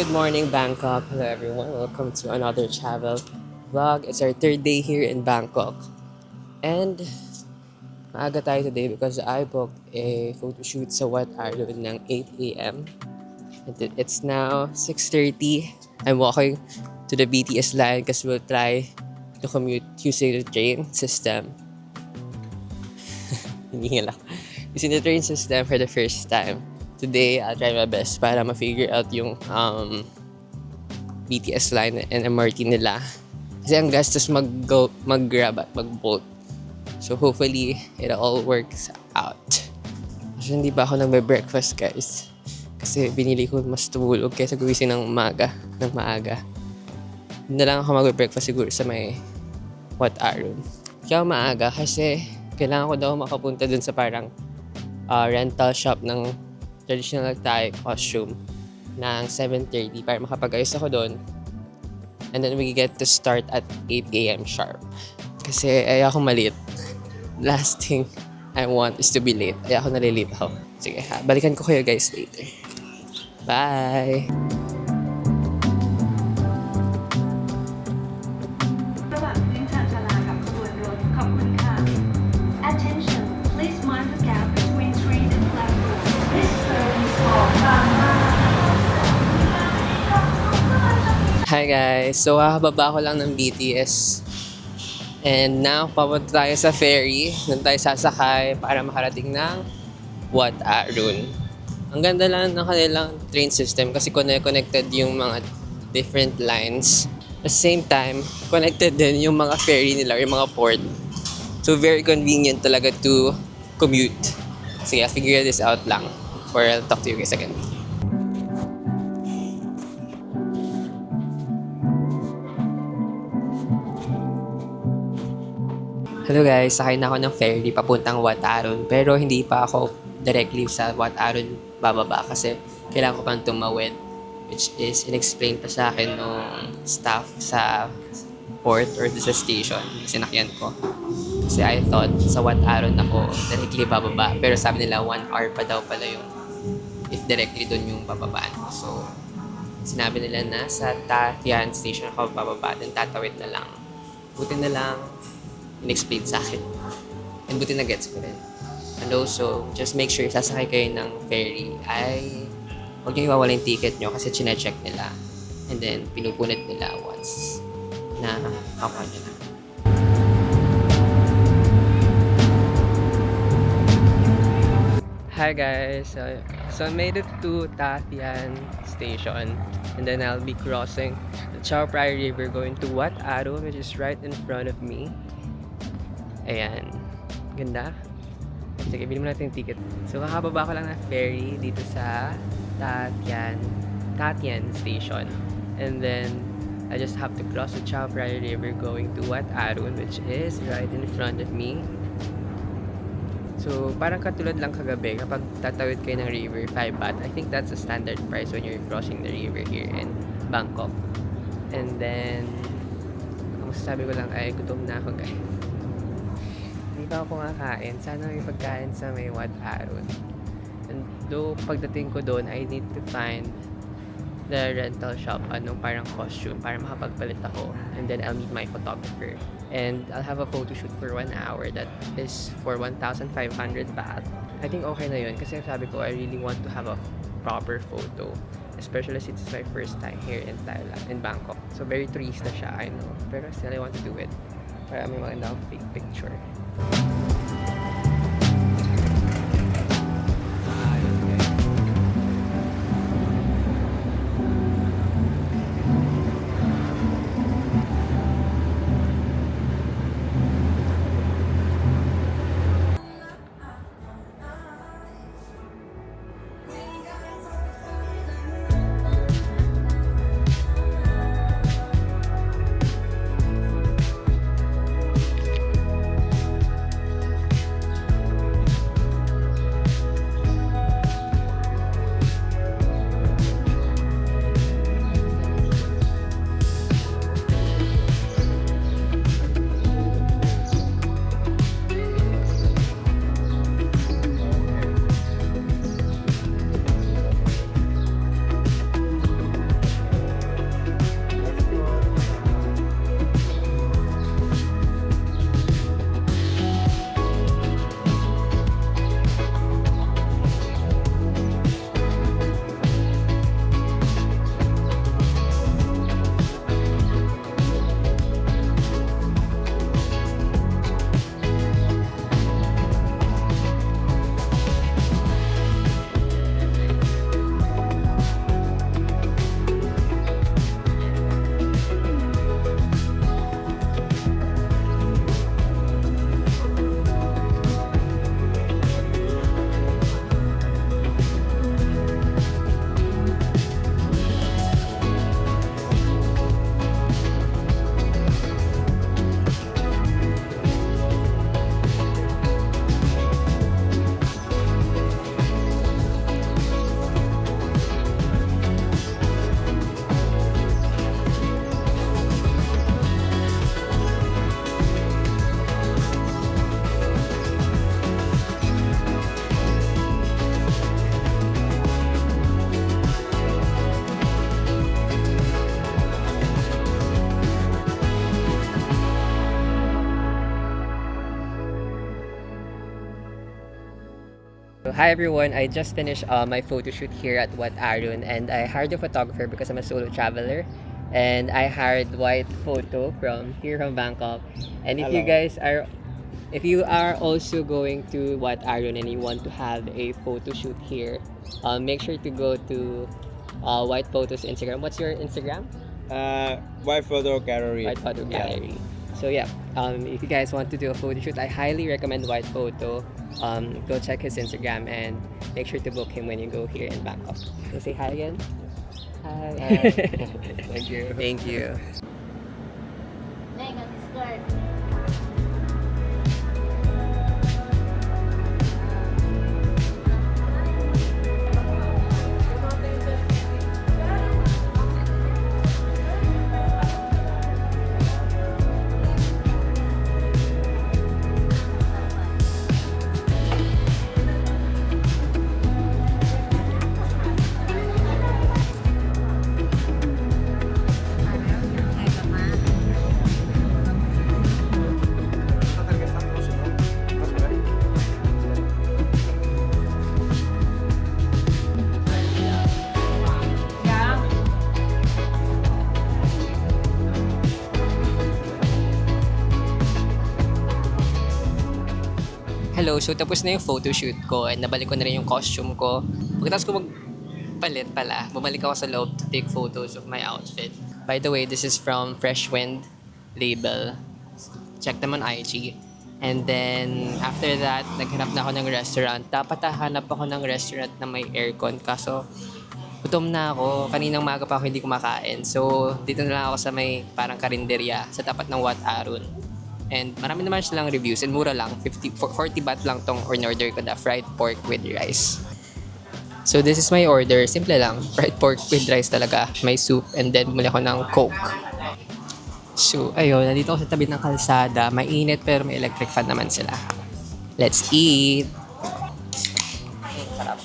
Good morning, Bangkok. Hello, everyone. Welcome to another travel vlog. It's our third day here in Bangkok. And maaga tayo today because I booked a photo shoot sa Wat Arun ng 8 a.m. And it's now 6:30. I'm walking to the BTS line because we'll try to commute using the train system. Hindi lang. Using the train system for the first time. Today, I'll try my best para ma-figure out yung BTS line and MRT nila. Kasi ang gastos mag-grab at mag-bolt. So hopefully, it all works out. Kasi hindi pa ako nagbe-breakfast, guys. Kasi binili ko mas tumulog kaysa guwising ng maaga. Hindi na lang ako magbe-breakfast siguro sa may Wat Arun. Kaya maaga kasi kailangan ko daw makapunta dun sa parang rental shop ng traditional Thai costume ng 7:30 para makapag-ayos ako doon. And then we get to start at 8 a.m. sharp. Kasi ayoko malate. Last thing I want is to be late. Ayoko nalilate ako. Sige, balikan ko kayo guys later. Bye! Attention, please mind the gap between train and platform. This train is called Hi guys! So kakababa ko lang ng BTS. And now, papunta tayo sa ferry. Doon tayo sasakay para makarating ng Wat Arun. Ang ganda lang ng kanilang train system kasi connected yung mga different lines. At the same time, connected din yung mga ferry nila, yung mga port. So very convenient talaga to commute. Sige, I'll figure this out lang. Or I'll talk to you guys again. Hello guys, sakay na ako ng ferry papuntang Wat Arun. Pero hindi pa ako directly sa Wat Arun bababa kasi kailangan ko pang tumawid. Which is in-explain pa sa akin nung staff sa port or sa station. Sinakyan ko. Kasi I thought sa Wat Arun ako directly bababa. Pero sabi nila 1 hour pa daw pala yung if directly dun yung bababaan ko. So, sinabi nila na sa Ta Thian station ako bababa. Then tatawid na lang. Buti na lang in-explain sa akin. And buti na gets ko rin. And also, just make sure sasakay kayo ng ferry ay huwag niyo iwawala yung ticket nyo kasi chine-check nila. And then, pinupunit nila once na kakuha nyo na. Hi guys! So I made it to Ta Thian station. And then I'll be crossing the Chao Phraya River going to Wat Arun, which is right in front of me. Ayan. Ganda. Sige, bilhin mo natin yung ticket. So, kakababa ko lang ng ferry dito sa Ta Thian station. And then, I just have to cross the Chao Phraya River going to Wat Arun, which is right in front of me. So, parang katulad lang kagabi, kapag tatawid kayo ng river, 5 baht. I think that's a standard price when you're crossing the river here in Bangkok. And then, ang masasabi ko lang ay gutom na ako guys. Hindi pa ako kumakain. Sana may pagkain sa may Wat Arun. And though pagdating ko doon, I need to find the rental shop, anong parang costume para makapagpalit ako. And then I'll meet my photographer. And I'll have a photo shoot for 1 hour that is for 1,500 baht. I think okay na yun kasi sabi ko, I really want to have a proper photo. Especially since it's my first time here in Thailand, in Bangkok. So very turista siya, I know. Pero still I want to do it. Para may maganda akong fake picture. So hi everyone, I just finished my photo shoot here at Wat Arun, and I hired a photographer because I'm a solo traveler, and I hired White Photo from here from Bangkok. And if you are also going to Wat Arun and you want to have a photo shoot here, make sure to go to White Photo's Instagram. What's your Instagram? White Photo Gallery. White Photo Gallery. So yeah, if you guys want to do a photo shoot, I highly recommend White Photo. Go check his Instagram and make sure to book him when you go here in Bangkok. So say hi again. Hi. Thank you. Thank you. Megan skirt. Hello, so tapos na yung photo shoot ko and nabalik ko na rin yung costume ko. Pagkatapos ko magpalit pala, bumalik ako sa loob to take photos of my outfit. By the way, this is from Fresh Wind label. Check them on IG. And then, after that, naghanap na ako ng restaurant. Dapat hanap ako ng restaurant na may aircon. Kaso, gutom na ako. Kaninang maga pa ako hindi kumakain. So, dito na lang ako sa may parang karinderya sa tapat ng Wat Arun. And marami naman silang reviews and mura lang. 40 baht lang tong in-order ko na fried pork with rice. So this is my order. Simple lang. Fried pork with rice talaga. May soup and then bumili ako ng Coke. So ayun, nandito ako sa tabi ng kalsada. Mainit pero may electric fan naman sila. Let's eat! Sarap.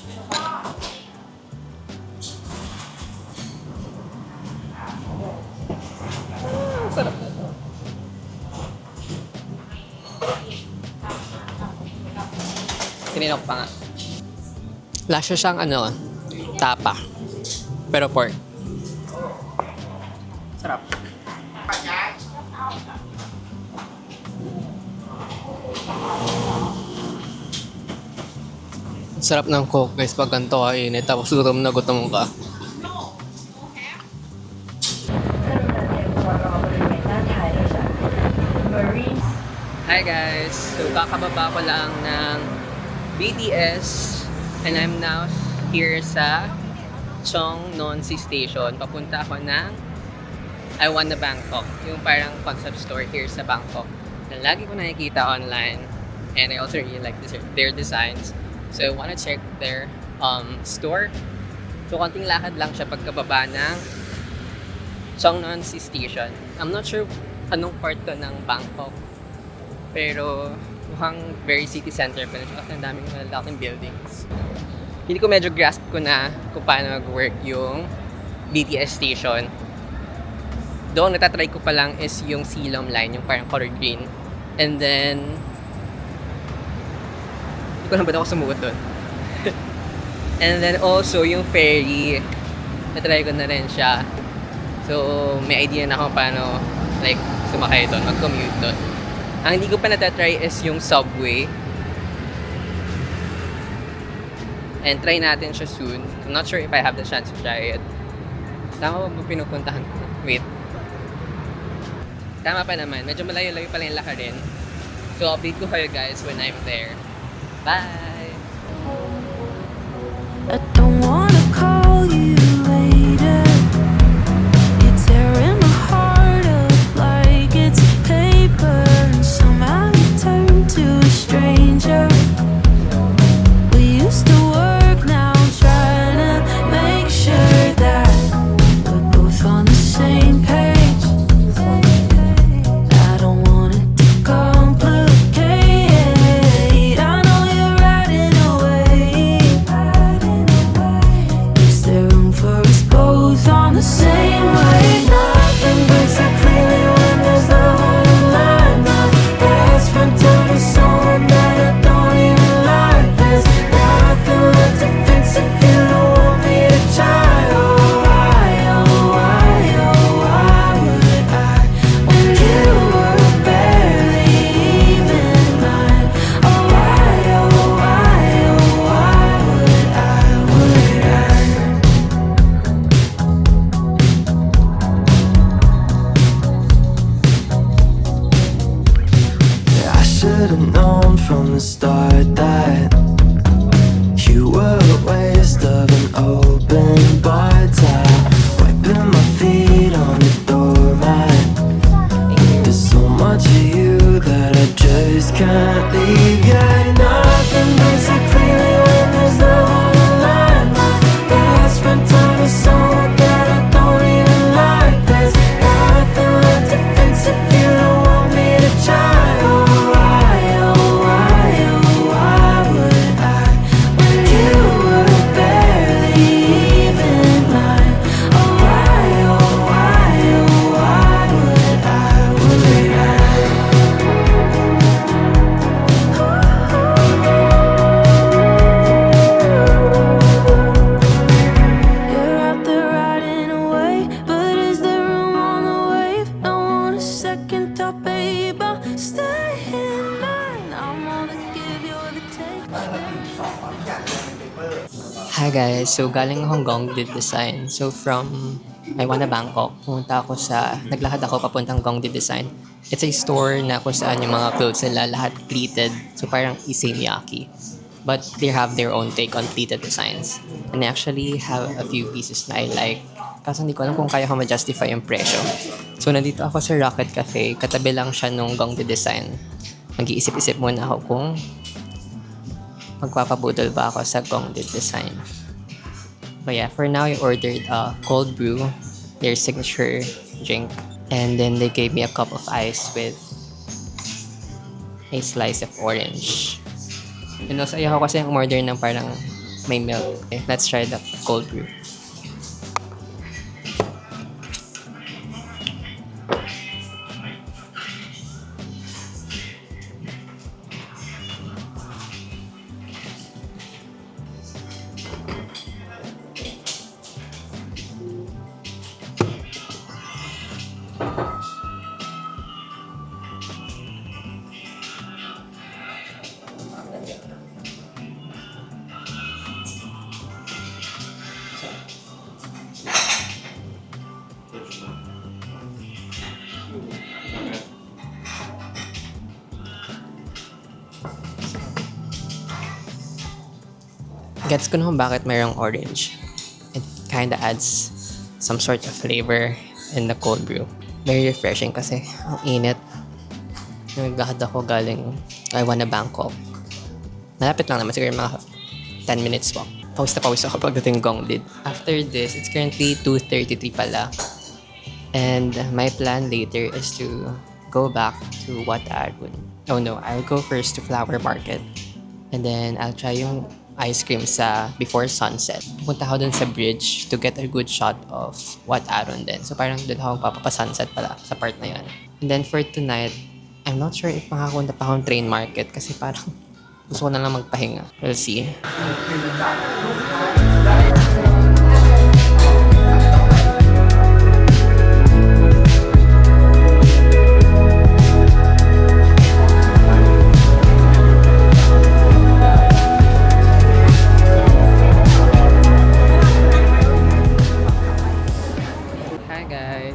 Sarap na to. Sininok pa nga. Lasa siyang tapa. Pero pork. Sarap. Sarap ng Coke guys pag ganito kainit tapos gutom na gutom ka. Hi guys! So kakababa ko lang ng BTS and I'm now here sa Chong Non Si Station. Papunta ako ng I Wanna Bangkok, yung parang concept store here sa Bangkok na lagi ko nakikita online, and I also really like their designs. So I wanna check their store. So konting lakad lang siya pagkababa ng Chong Non Si Station. I'm not sure anong part to ng Bangkok, pero mukhang very city center pa na siya kasi ang daming malalaking buildings. Hindi ko medyo grasp ko na kung paano mag-work yung BTS station. Doon, natatry ko pa lang is yung Silom line, yung parang color green. And then, hindi ko lang ba't ako sumuot doon. And then also, yung ferry, natry ko na rin siya. So, may idea na ako paano like sumakay doon, mag-commute doon. Ang hindi ko pa natatry is yung subway. And try natin siya soon. I'm not sure if I have the chance to try it. Tama ba pinupuntahan ko? Wait. Tama pa naman. Medyo malayo-layo pala yung lakarin. So, update ko kayo guys when I'm there. Bye! I don't wanna call you later. You're tearing my heart up like it's paper, and somehow you turn to a stranger. We used to work, now I'm trying to make sure that we're both on the same page. I don't want it to complicate. I know you're right. Hi guys, so galing akong Gongdid Design. So from Taiwan Bangkok, pumunta ako naglakad ako papuntang Gongdid Design. It's a store na kung saan yung mga clothes nila lahat pleated. So parang Issey Miyake. But they have their own take on pleated designs. And I actually have a few pieces na I like. Kaso hindi ko alam kung kaya ko ma-justify yung presyo. So nandito ako sa Rocket Cafe, katabi lang siya nung Gongdid Design. Mag-iisip-isip muna ako kung magpapabudol ba ako sa Gongdid Design. But yeah, for now, I ordered a cold brew, their signature drink. And then they gave me a cup of ice with a slice of orange. And also, ayaw ko kasi yung umorder ng parang may milk. Okay, let's try the cold brew. Gets ko naman bakit mayroong orange. It kinda adds some sort of flavor in the cold brew. Very refreshing kasi ang init. Naglakad ako galing Taiwan Bangkok. Malapit lang naman, siguro mga 10 minutes walk. Pawis na pawis ako pagdating Gongdid. After this, it's currently 2:33 pala. And my plan later is to go back to Wat Arun. Oh no, I'll go first to Flower Market. And then I'll try yung ice cream sa before sunset. Pupunta ako dun sa bridge to get a good shot of Wat Arun din. So parang dun ako papapa-sunset pala sa part na yun. And then for tonight, I'm not sure if makakunta pa akong train market kasi parang gusto ko na lang magpahinga. We'll see.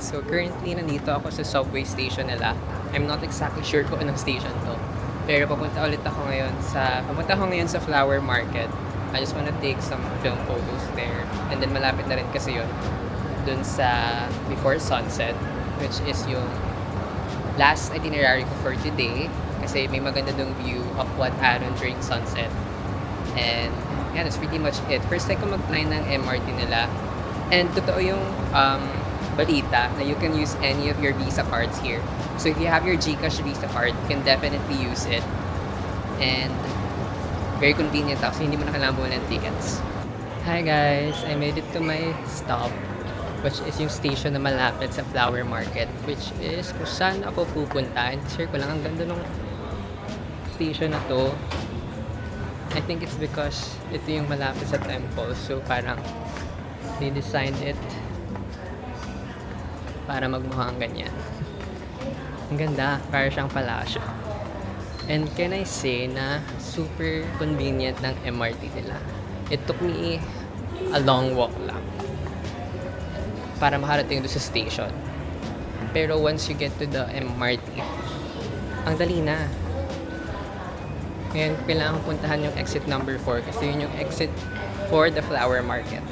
So currently, nandito ako sa subway station nila. I'm not exactly sure kung anong station to. Pero papunta ako ngayon sa Flower Market. I just wanna take some film photos there. And then malapit na rin kasi yun dun sa before sunset, which is yung last itinerary ko for today. Kasi may maganda dong view of Wat Arun during sunset. And yeah, that's pretty much it. First time ko mag-fly ng MRT nila. And totoo yung balita na you can use any of your Visa cards here. So if you have your GCash Visa card, you can definitely use it. And very convenient kasi hindi mo na kailangan bumili ng tickets. Hi guys! I made it to my stop, which is yung station na malapit sa Flower Market, which is kung saan ako pupunta. And share ko lang, ang ganda ng station na to. I think it's because ito yung malapit sa temple. So parang they designed it para magmukhang ganyan. Ang ganda, para siyang palasyo. And can I say na super convenient ng MRT nila. It took me a long walk lang para makarating doon sa station. Pero once you get to the MRT, ang dali na. Ngayon, kailangan puntahan yung exit number 4 kasi yun yung exit for the Flower Market.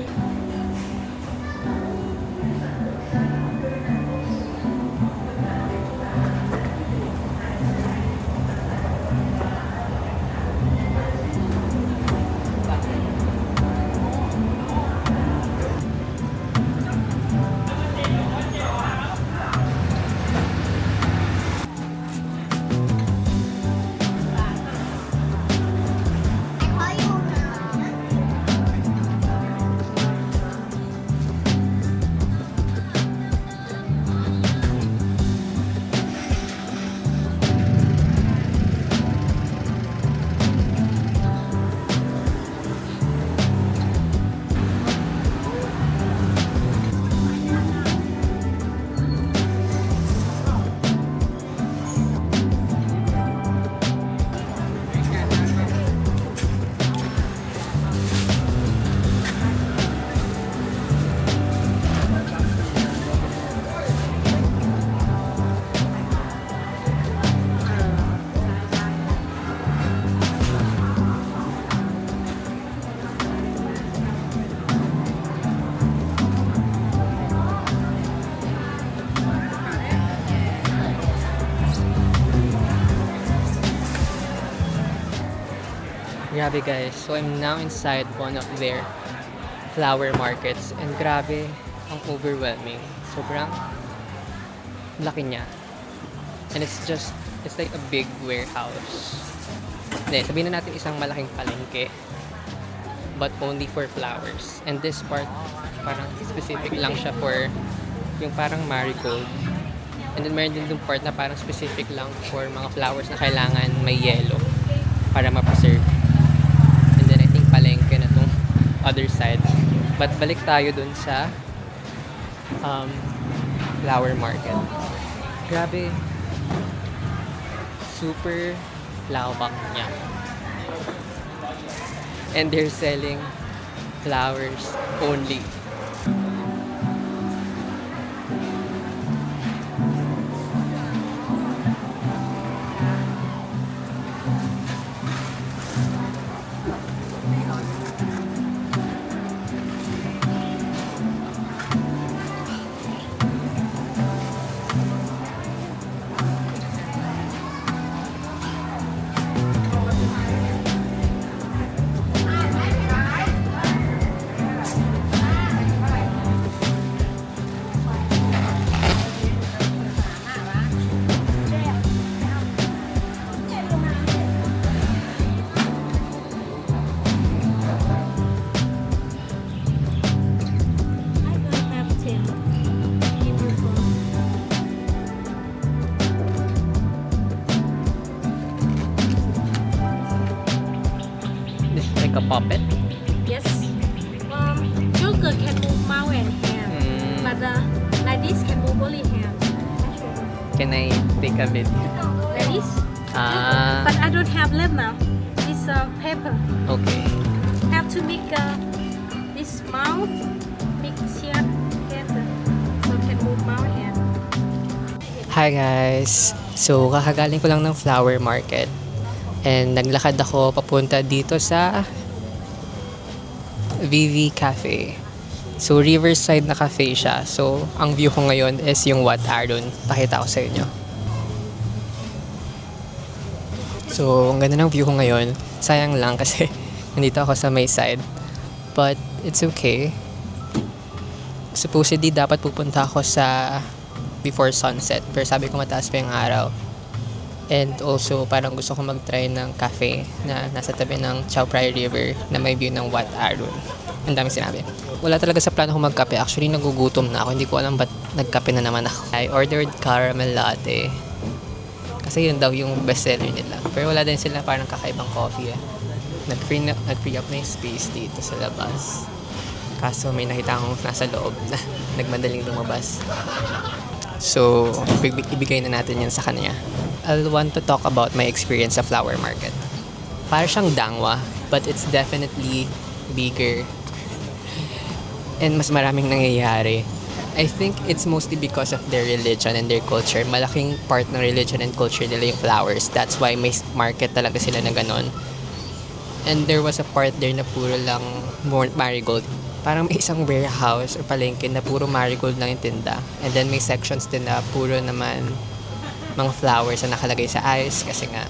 Grabe guys, so I'm now inside one of their flower markets and grabe, ang overwhelming. Sobrang laki niya. And it's like a big warehouse. Hindi, sabihin na natin isang malaking palengke. But only for flowers. And this part, parang specific lang siya for yung parang marigold. And then meron din yung part na parang specific lang for mga flowers na kailangan may yellow para ma-preserve. And then I think palengke na tong other side. But balik tayo dun sa flower market. Grabe. Super lawak niya. And they're selling flowers only. This is like a puppet. Yes. Joker can move mouth and hand, but like this can move only hand. Can I take a bit? Like this. Ah. But I don't have lip now. It's paper. Okay. Have to make this mouth, make here hand, so can move mouth hand. Hi guys! So, kakagaling ko lang ng flower market. And naglakad ako papunta dito sa VV Cafe. So, riverside na cafe siya. So, ang view ko ngayon is yung Wat Arun. Pakita ko sa inyo. So, ang ganda ng view ko ngayon. Sayang lang kasi nandito ako sa may side. But, it's okay. Supposedly, dapat pupunta ako sa before sunset. Pero sabi ko mataas pa yung araw. And also, parang gusto ko mag-try ng cafe na nasa tabi ng Chao Phraya River na may view ng Wat Arun. Ang daming sinabi. Wala talaga sa plano ko magkape. Actually, nagugutom na ako. Hindi ko alam ba't nagkape na naman ako. I ordered caramel latte. Kasi yun daw yung bestseller nila. Pero wala din sila parang kakaibang coffee. Nag-free up na yung space dito sa labas. Kaso may nakita akong nasa loob na nagmadaling lumabas. So, ibigay na natin yan sa kanya. I'll want to talk about my experience sa flower market. Para siyang Dangwa, but it's definitely bigger. And mas maraming nangyayari. I think it's mostly because of their religion and their culture. Malaking part ng religion and culture nila yung flowers. That's why may market talaga sila na ganon. And there was a part there na puro lang marigold. Parang may isang warehouse or palengke na puro marigold lang yung tinda. And then may sections din na puro naman mga flowers na nakalagay sa ice kasi nga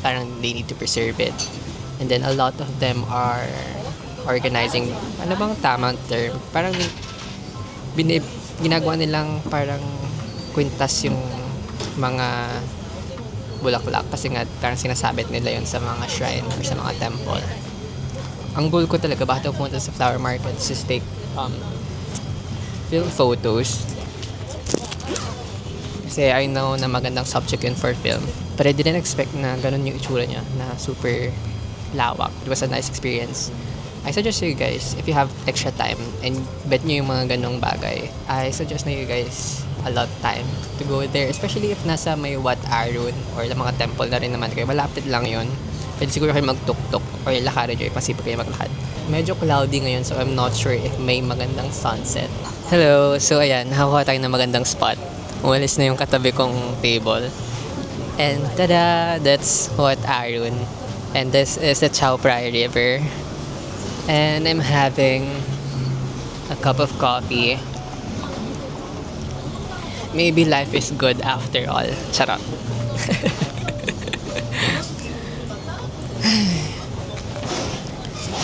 parang they need to preserve it. And then a lot of them are organizing, ano bang tamang term? Parang ginagawa nilang parang kwintas yung mga bulaklak kasi nga parang sinasabit nila yun sa mga shrine or sa mga temple. Ang goal ko talaga bakit ako pumunta sa flower market is take film photos. Kasi I know na magandang subject yun for film. But I didn't expect na ganun yung itsura niya, na super lawak. It was a nice experience. I suggest you guys, if you have extra time and bet nyo yung mga ganong bagay, I suggest na you guys a lot time to go there. Especially if nasa may Wat Arun or mga temple na rin naman kayo. Malapit lang yun. Pwede siguro kayo magtuk-tuk or lakarin nyo, ipasipag kayo maglakad. Medyo cloudy ngayon so I'm not sure if may magandang sunset. Hello! So ayan, nakakuha tayo ng magandang spot. Umalis na yung katabi kong table. And tada! That's Wat Arun. And this is the Chao Phraya River. And I'm having a cup of coffee. Maybe life is good after all. Charot.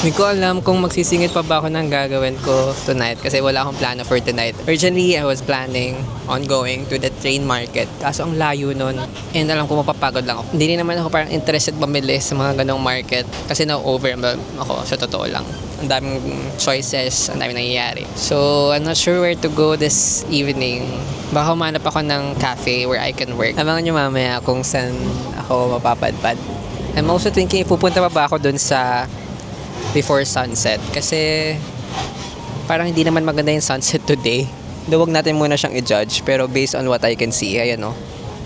Hindi ko alam kung magsisingit pa ba ako ng gagawin ko tonight kasi wala akong plano for tonight. Originally, I was planning on going to the train market. Kaso ang layo nun. And alam ko mapapagod lang ako. Hindi rin naman ako parang interested bumili sa mga ganong market kasi na-overwhelm ako sa totoo lang. Ang daming choices, ang daming nangyayari. So, I'm not sure where to go this evening. Baka humanap ako ng cafe where I can work. Abangan nyo mamaya kung saan ako mapapadpad. I'm also thinking, pupunta pa ba ako dun sa before sunset kasi parang hindi naman maganda yung sunset today. Huwag natin muna siyang i-judge pero based on what I can see, ayan o,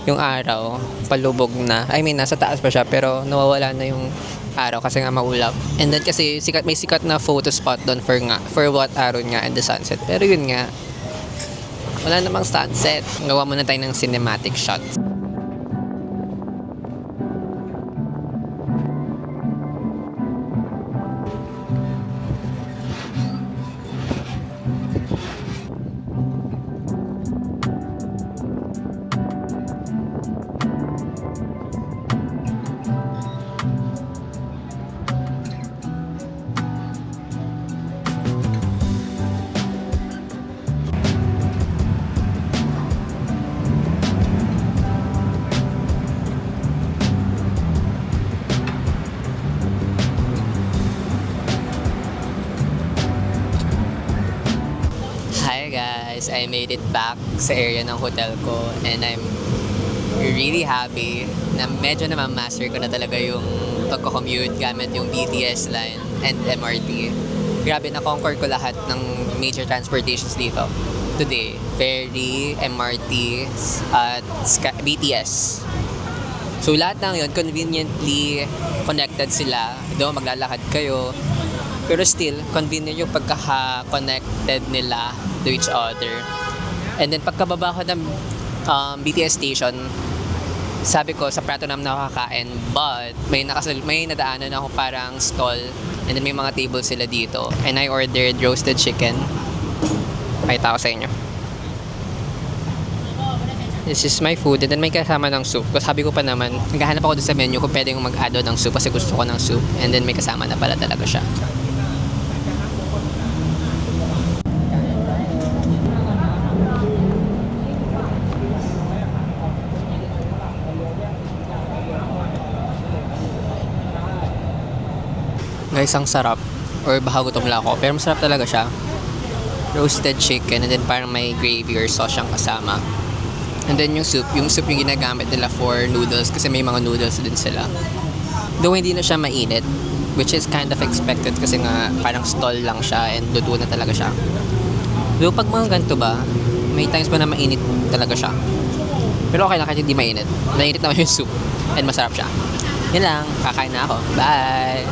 yung araw palubog na. I mean, nasa taas pa siya pero nawawala na yung araw kasi nga maulap. And then kasi may sikat na photo spot doon for what araw nga and the sunset. Pero yun nga, wala namang sunset. Gawa muna tayo ng cinematic shot. Hi guys, I made it back sa area ng hotel ko and I'm really happy na medyo master ko na talaga yung pagko-commute gamit yung BTS line and MRT. Grabe, na-conquer ko lahat ng major transportations dito. Today, ferry, MRT, at BTS. So lahat ng yun, conveniently connected sila. Doon maglalakad kayo. Pero still, convenient yung pagka-connected nila to each other. And then pagkababa ko ng BTS station, sabi ko sa Prato naman nakakain, but may nadaanan ako parang stall and then may mga table sila dito. And I ordered roasted chicken. Pakita ko sa inyo. This is my food and then may kasama ng soup. Kasi sabi ko pa naman, naghahanap ako doon sa menu kung pwede kong mag-add ng soup kasi gusto ko ng soup. And then may kasama na pala talaga siya. Guys, ang sarap. Or baka gutom lang ako. Pero masarap talaga siya. Roasted chicken and then parang may gravy or sauce siyang kasama. And then yung soup yung ginagamit nila for noodles kasi may mga noodles din sila. Though hindi na siya mainit, which is kind of expected kasi nga parang stall lang siya and luto na talaga siya. Though pag mga ganito ba, may times pa na mainit talaga siya. Pero okay lang kahit hindi mainit. Mainit naman yung soup and masarap siya. Yan lang, kakain na ako. Bye!